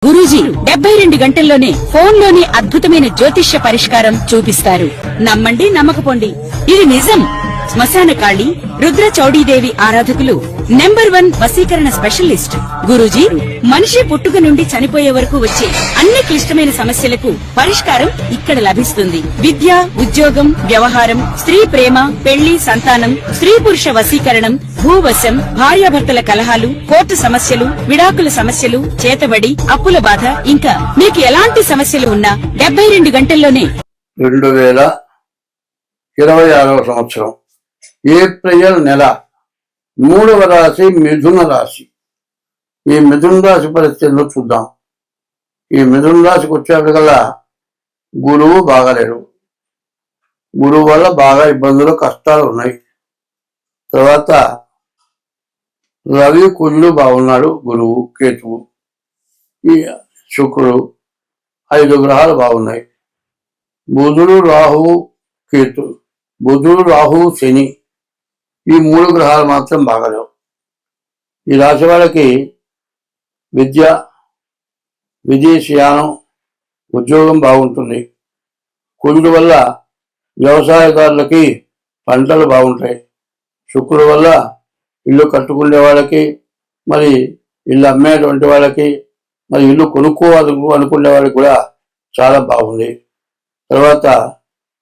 గురూజీ 72 గంటల్లోనే ఫోన్ లోని అద్భుతమైన జ్యోతిష్య పరిష్కారం చూపిస్తారు. నమ్మండి, నమ్మకపోండి, ఇది నిజం. శ్మశాన కాళి రుద్ర చౌడీదేవి ఆరాధకులు నంబర్ 1 వశీకరణ స్పెషలిస్ట్. గురూజీ మనిషి పుట్టుక నుండి చనిపోయే వరకు వచ్చే అన్ని క్లిష్టమైన సమస్యలకు పరిష్కారం ఇక్కడ లభిస్తుంది. విద్య, ఉద్యోగం, వ్యవహారం, స్త్రీ ప్రేమ, పెళ్లి, సంతానం, స్త్రీ పురుష వశీకరణం, భూవశం, భార్యాభర్తల కలహాలు, కోర్టు సమస్యలు, విడాకుల సమస్యలు, చేతబడి, అప్పుల బాధ, ఇంకా మీకు ఎలాంటి సమస్యలు ఉన్నా 72 గంటల్లోనే 2026 సంవత్సరం ఏప్రిల్ నెల 3వ రాశి మిథున రాశి. ఈ మిథున రాశి పరిస్థితుల్లో చూద్దాం. ఈ మిథున రాశికి వచ్చేప్పటికల్లా గురువు బాగాలేడు. గురువు వల్ల బాగా ఇబ్బందులు, కష్టాలు ఉన్నాయి. తర్వాత రవి, కుజుడు బాగున్నాడు. గురువు, కేతువు, ఈ శుక్రుడు, 5 గ్రహాలు బాగున్నాయి. బుధుడు, రాహువు, కేతు, బుధుడు, రాహువు, శని, ఈ 3 గ్రహాలు మాత్రం బాగాలేవు. ఈ రాశి వాళ్ళకి విద్య, విదేశీయానం, ఉద్యోగం బాగుంటుంది. కుజుడు వల్ల వ్యవసాయదారులకి పంటలు బాగుంటాయి. శుక్రుడు వల్ల ఇల్లు కట్టుకునే వాళ్ళకి, మరి ఇల్లు అమ్మేటువంటి వాళ్ళకి, మరి ఇల్లు కొనుక్కోవాలి అనుకునే వాళ్ళకి కూడా చాలా బాగుంది. తర్వాత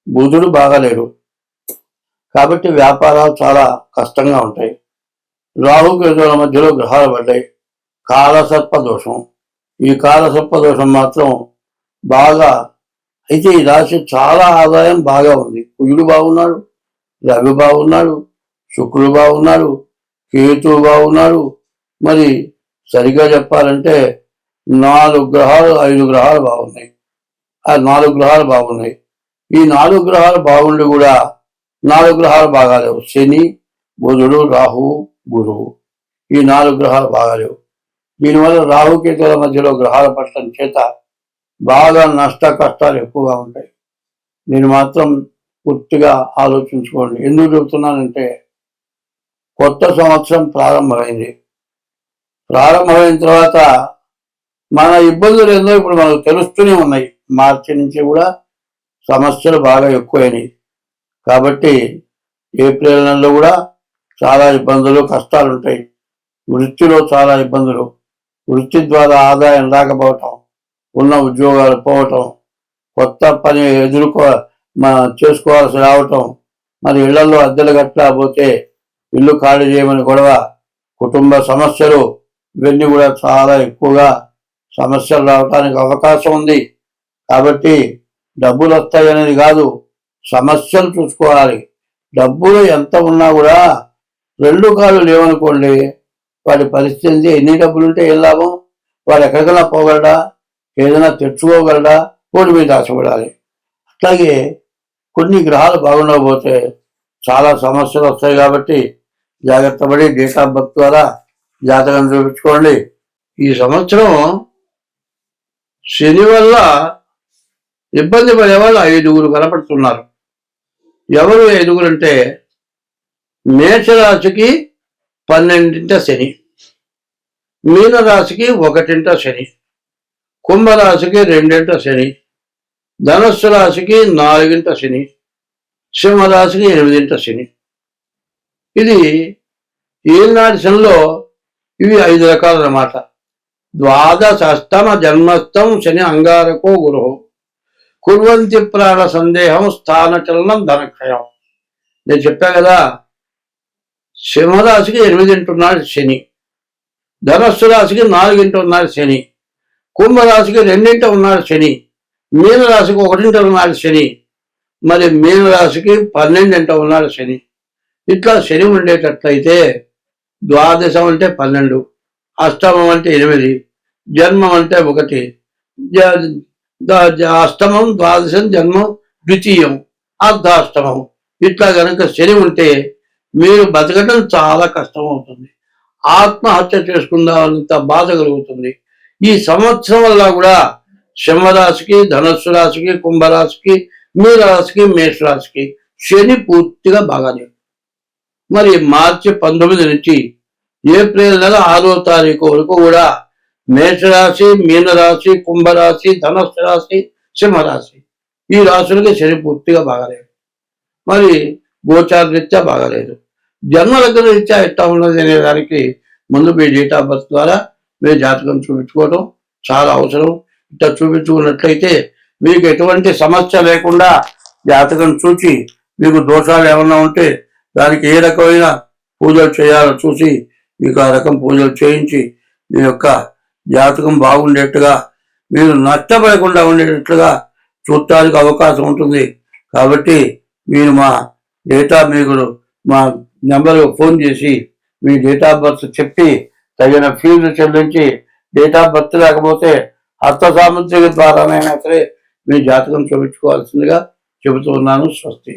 బుధుడు బాగాలేడు కాబట్టి వ్యాపారాలు చాలా కష్టంగా ఉంటాయి. రాహుకేతువుల మధ్యలో గ్రహాలు పడ్డాయి. కాలసర్ప దోషం. ఈ కాలసర్ప దోషం మాత్రం బాగా అయితే ఈ రాశి చాలా ఆదాయం బాగా ఉంది. కుజుడు బాగున్నాడు, రవి బాగున్నాడు, శుక్రుడు బాగున్నాడు, కేతువు బాగున్నాడు. మరి సరిగా చెప్పాలంటే 4 గ్రహాలు 5 గ్రహాలు బాగున్నాయి. ఆ 4 గ్రహాలు బాగున్నాయి. ఈ 4 గ్రహాలు బాగుండి కూడా 4 గ్రహాలు బాగాలేవు. శని, బుధుడు, రాహువు, గురువు, ఈ 4 గ్రహాలు బాగాలేవు. దీనివల్ల రాహుకేతువుల మధ్యలో గ్రహాలు పట్టడం చేత బాగా నష్ట కష్టాలు ఎక్కువగా ఉంటాయి. దీన్ని మాత్రం పూర్తిగా ఆలోచించుకోండి. ఎందుకు చెబుతున్నానంటే కొత్త సంవత్సరం ప్రారంభమైంది. ప్రారంభమైన తర్వాత మన ఇబ్బందులు ఏందో ఇప్పుడు మనకు తెలుస్తూనే ఉన్నాయి. మార్చి నుంచి కూడా సమస్యలు బాగా ఎక్కువైనాయి. కాబట్టి ఏప్రిల్ నెలలో కూడా చాలా ఇబ్బందులు, కష్టాలు ఉంటాయి. వృత్తిలో చాలా ఇబ్బందులు, వృత్తి ద్వారా ఆదాయం రాకపోవటం, ఉన్న ఉద్యోగాలు పోవటం, కొత్త పని చేసుకోవాల్సి రావటం, మరి ఇళ్లలో అద్దెలు కట్టకపోతే ఇల్లు ఖాళీ చేయమని గొడవ, కుటుంబ సమస్యలు, ఇవన్నీ కూడా చాలా ఎక్కువగా సమస్యలు రావడానికి అవకాశం ఉంది. కాబట్టి డబ్బులు వస్తాయి అనేది కాదు, సమస్యలు చూసుకోవాలి. డబ్బులు ఎంత ఉన్నా కూడా 2 కాళ్ళు లేవనుకోండి, వాడి పరిస్థితి ఎన్ని డబ్బులు ఉంటే ఏం లాభం? వాడు ఎక్కడికైనా పోగలడా, ఏదైనా తెచ్చుకోగలడా? కోడి మీద ఆశపడాలి. అట్లాగే కొన్ని గ్రహాలు బాగుండకపోతే చాలా సమస్యలు వస్తాయి. కాబట్టి జాగ్రత్త పడి డేట్ ఆఫ్ బర్త్ ద్వారా జాతకం చూపించుకోండి. ఈ సంవత్సరం శని వల్ల ఇబ్బంది పడేవాళ్ళు 5 కనపడుతున్నారు. ఎవరు 5 అంటే మేషరాశికి 12ంట శని, మీనరాశికి 1ంట శని, కుంభరాశికి 2ంట శని, ధనుస్సు రాశికి 4ంట శని, సింహరాశికి 8ంట శని. ఇది ఏనాటి శనిలో ఇవి 5 రకాలన్నమాట. ద్వాదశస్తమ జన్మస్థం శని అంగారకో గురు కుర్వంతి ప్రాణ సందేహం స్థానచలనం ధనక్షయం. నేను చెప్పా కదా, సింహరాశికి 8ంట ఉన్నాడు శని, ధనస్సు రాశికి 4ంట ఉన్నాడు శని, కుంభరాశికి 2ంట ఉన్నాడు శని, మీనరాశికి 1ంట ఉన్నాడు శని, మరి మీనరాశికి 12ంట ఉన్నాడు శని. ఇట్లా శని ఉండేటట్లయితే ద్వాదశం అంటే 12, అష్టమం అంటే 8, జన్మం అంటే 1, అష్టమం, ద్వాదశం, జన్మం, ద్వితీయం, అర్ధాష్టమం. ఇట్లా కనుక శని ఉంటే మీరు బతకడం చాలా కష్టం అవుతుంది. ఆత్మహత్య చేసుకుందామంత బాధ కలుగుతుంది. ఈ సంవత్సరం వల్ల కూడా సింహరాశికి, ధనస్సు రాశికి, కుంభరాశికి, మీనరాశికి, మేషరాశికి శని పూర్తిగా బాగాలేదు. మరి మార్చి 19 నుంచి ఏప్రిల్ నెల 6వ తారీఖు వరకు కూడా మేషరాశి, మీనరాశి, కుంభరాశి, ధనుస్సు రాశి, సింహరాశి ఈ రాశులకి శని పూర్తిగా బాగాలేదు. మరి గోచార రీత్యా బాగాలేదు. జన్మ లగ్న రీత్యా ఎట్లా ఉన్నది అనే దానికి ముందు మీ డేట్ ఆఫ్ బర్త్ ద్వారా మీ జాతకం చూపించుకోవడం చాలా అవసరం. ఇట్లా చూపించుకున్నట్లయితే మీకు ఎటువంటి సమస్య లేకుండా జాతకం చూసి మీకు దోషాలు ఏమన్నా ఉంటే దానికి ఏ రకమైన పూజలు చేయాలో చూసి మీకు ఆ రకం పూజలు చేయించి మీ యొక్క జాతకం బాగుండేట్టుగా మీరు నష్టపడకుండా ఉండేటట్లుగా చూడటానికి అవకాశం ఉంటుంది. కాబట్టి మీరు మా నెంబర్ ఫోన్ చేసి మీ డేట్ ఆఫ్ బర్త్ చెప్పి తగిన ఫీజు చెల్లించి డేట్ ఆఫ్ బర్త్ లేకపోతే హస్త సాముద్రిక ద్వారానైనా సరే మీ జాతకం చూపించుకోవాల్సిందిగా చెబుతూ ఉన్నాను. స్వస్తి.